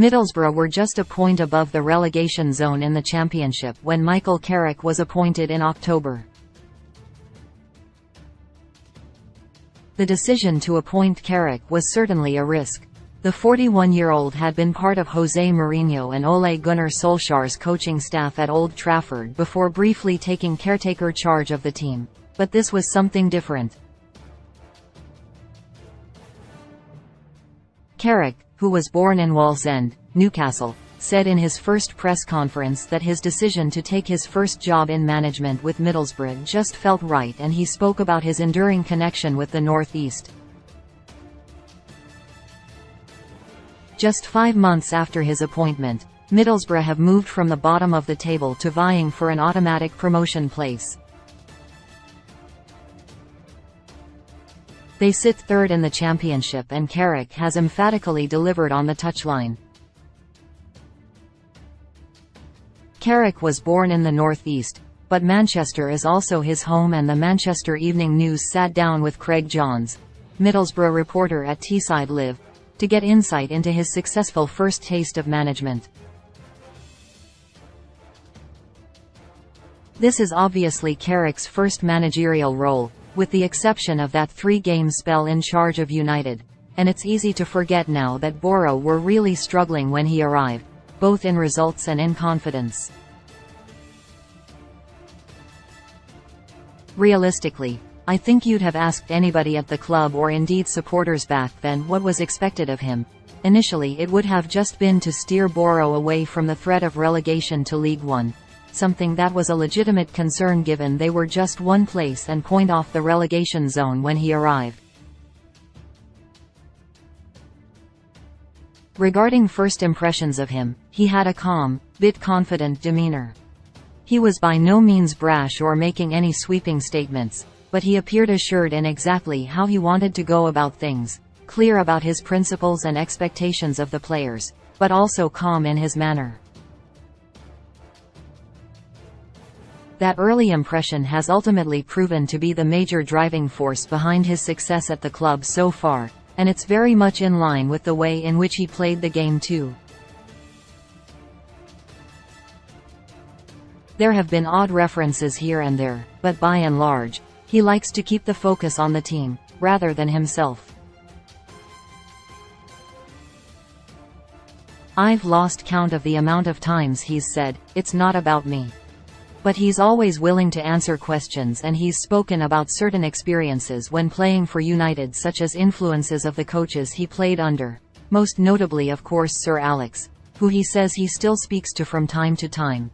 Middlesbrough were just a point above the relegation zone in the Championship when Michael Carrick was appointed in October. The decision to appoint Carrick was certainly a risk. The 41-year-old had been part of Jose Mourinho and Ole Gunnar Solskjaer's coaching staff at Old Trafford before briefly taking caretaker charge of the team. But this was something different. Carrick, who was born in Wallsend, Newcastle, said in his first press conference that his decision to take his first job in management with Middlesbrough just felt right, and he spoke about his enduring connection with the North East. Just 5 months after his appointment, Middlesbrough have moved from the bottom of the table to vying for an automatic promotion place. They sit third in the Championship, and Carrick has emphatically delivered on the touchline. Carrick was born in the North East, but Manchester is also his home, and the Manchester Evening News sat down with Craig Johns, Middlesbrough reporter at Teesside Live, to get insight into his successful first taste of management. This is obviously Carrick's first managerial role, with the exception of that 3-game spell in charge of United, and it's easy to forget now that Boro were really struggling when he arrived, both in results and in confidence. Realistically, I think you'd have asked anybody at the club, or indeed supporters back then, what was expected of him. Initially it would have just been to steer Boro away from the threat of relegation to League One, something that was a legitimate concern given they were just one place and point off the relegation zone when he arrived. Regarding first impressions of him, he had a calm, bit confident demeanor. He was by no means brash or making any sweeping statements, but he appeared assured in exactly how he wanted to go about things, clear about his principles and expectations of the players, but also calm in his manner. That early impression has ultimately proven to be the major driving force behind his success at the club so far, and it's very much in line with the way in which he played the game too. There have been odd references here and there, but by and large, he likes to keep the focus on the team, rather than himself. I've lost count of the amount of times he's said, "It's not about me." But he's always willing to answer questions, and he's spoken about certain experiences when playing for United, such as influences of the coaches he played under, most notably of course Sir Alex, who he says he still speaks to from time to time.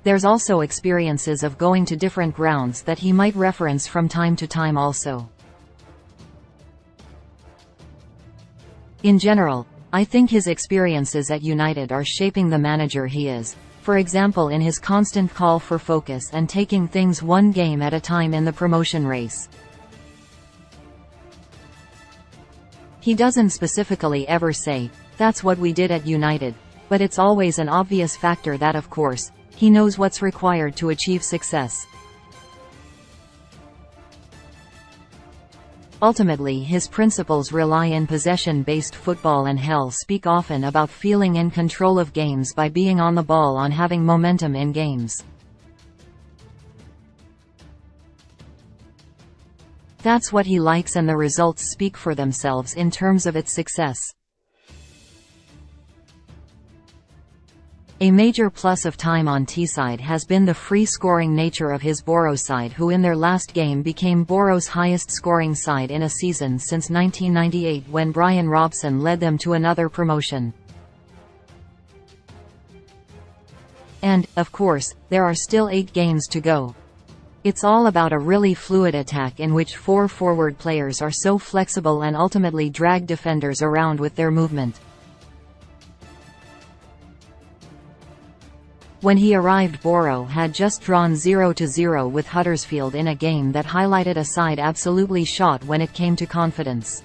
There's also experiences of going to different grounds that he might reference from time to time also. In general, I think his experiences at United are shaping the manager he is, for example in his constant call for focus and taking things one game at a time in the promotion race. He doesn't specifically ever say, "That's what we did at United," but it's always an obvious factor that, of course, he knows what's required to achieve success. Ultimately, his principles rely in possession-based football, and speak often about feeling in control of games by being on the ball, on having momentum in games. That's what he likes, and the results speak for themselves in terms of its success. A major plus of time on Teesside has been the free-scoring nature of his Boro side, who in their last game became Boro's highest-scoring side in a season since 1998, when Brian Robson led them to another promotion. And, of course, there are still 8 games to go. It's all about a really fluid attack in which 4 forward players are so flexible and ultimately drag defenders around with their movement. When he arrived, Boro had just drawn 0-0 with Huddersfield in a game that highlighted a side absolutely shot when it came to confidence.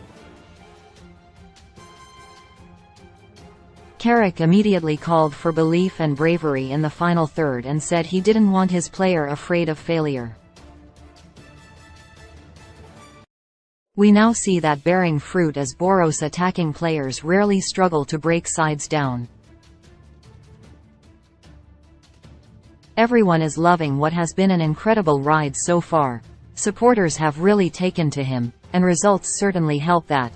Carrick immediately called for belief and bravery in the final third and said he didn't want his player afraid of failure. We now see that bearing fruit as Boros attacking players rarely struggle to break sides down. Everyone is loving what has been an incredible ride so far. Supporters have really taken to him, and results certainly help that.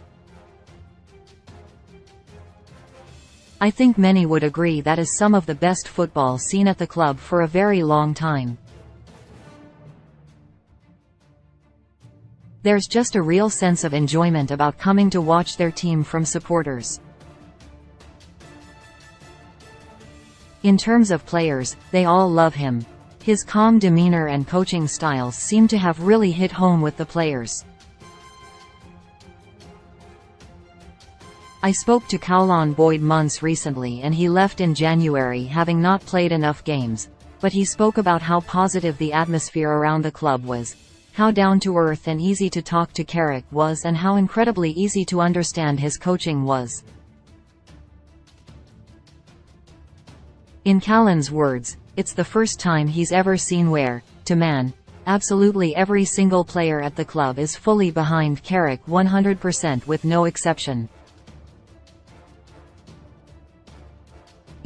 I think many would agree that is some of the best football seen at the club for a very long time. There's just a real sense of enjoyment about coming to watch their team from supporters. In terms of players, they all love him. His calm demeanor and coaching styles seem to have really hit home with the players. I spoke to Kowloon Boyd-Muntz recently and he left in January having not played enough games, but he spoke about how positive the atmosphere around the club was, how down-to-earth and easy to talk to Carrick was, and how incredibly easy to understand his coaching was. In Callan's words, it's the first time he's ever seen where, to man, absolutely every single player at the club is fully behind Carrick 100% with no exception.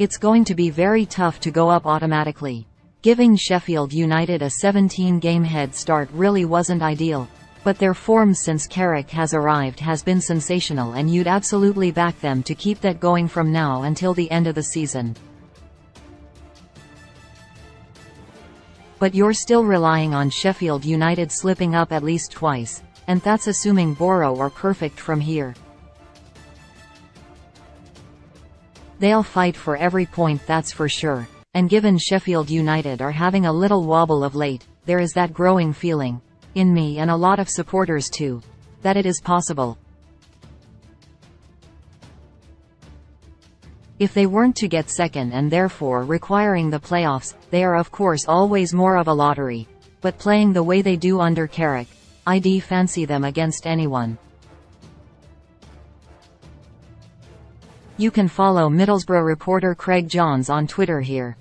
It's going to be very tough to go up automatically. Giving Sheffield United a 17-game head start really wasn't ideal, but their form since Carrick has arrived has been sensational and you'd absolutely back them to keep that going from now until the end of the season. But you're still relying on Sheffield United slipping up at least twice, and that's assuming Boro are perfect from here. They'll fight for every point, that's for sure. And given Sheffield United are having a little wobble of late, there is that growing feeling, in me and a lot of supporters too, that it is possible. If they weren't to get second and therefore requiring the playoffs, they are of course always more of a lottery, but playing the way they do under Carrick, I'd fancy them against anyone. You can follow Middlesbrough reporter Craig Johns on Twitter here.